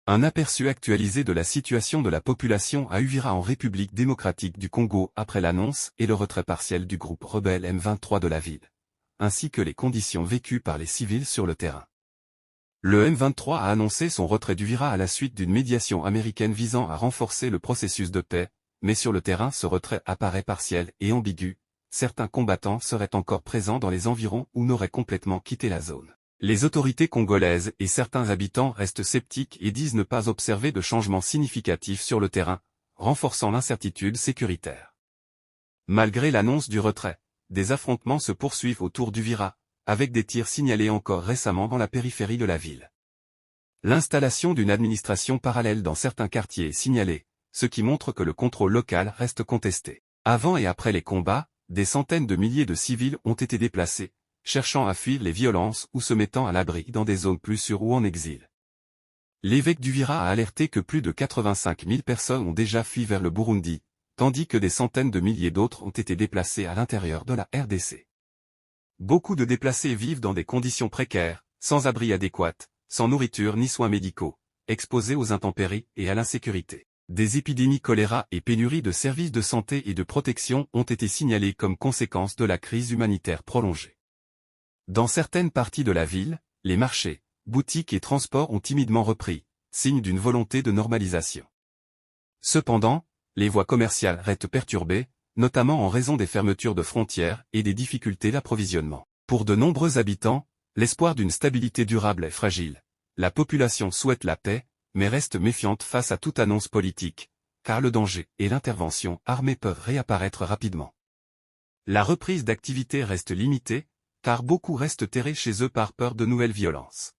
Un aperçu actualisé de la situation de la population à Uvira en République démocratique du Congo après l'annonce et le retrait partiel du groupe rebelle M23 de la ville, ainsi que les conditions vécues par les civils sur le terrain. Le M23 a annoncé son retrait d'Uvira à la suite d'une médiation américaine visant à renforcer le processus de paix, mais sur le terrain ce retrait apparaît partiel et ambigu, certains combattants seraient encore présents dans les environs ou n'auraient complètement quitté la zone. Les autorités congolaises et certains habitants restent sceptiques et disent ne pas observer de changements significatifs sur le terrain, renforçant l'incertitude sécuritaire. Malgré l'annonce du retrait, des affrontements se poursuivent autour d'Uvira, avec des tirs signalés encore récemment dans la périphérie de la ville. L'installation d'une administration parallèle dans certains quartiers est signalée, ce qui montre que le contrôle local reste contesté. Avant et après les combats, des centaines de milliers de civils ont été déplacés, cherchant à fuir les violences ou se mettant à l'abri dans des zones plus sûres ou en exil. L'évêque d'Uvira a alerté que plus de 85 000 personnes ont déjà fui vers le Burundi, tandis que des centaines de milliers d'autres ont été déplacés à l'intérieur de la RDC. Beaucoup de déplacés vivent dans des conditions précaires, sans abri adéquat, sans nourriture ni soins médicaux, exposés aux intempéries et à l'insécurité. Des épidémies choléra et pénuries de services de santé et de protection ont été signalées comme conséquence de la crise humanitaire prolongée. Dans certaines parties de la ville, les marchés, boutiques et transports ont timidement repris, signe d'une volonté de normalisation. Cependant, les voies commerciales restent perturbées, notamment en raison des fermetures de frontières et des difficultés d'approvisionnement. Pour de nombreux habitants, l'espoir d'une stabilité durable est fragile. La population souhaite la paix, mais reste méfiante face à toute annonce politique, car le danger et l'intervention armée peuvent réapparaître rapidement. La reprise d'activité reste limitée, car beaucoup restent terrés chez eux par peur de nouvelles violences.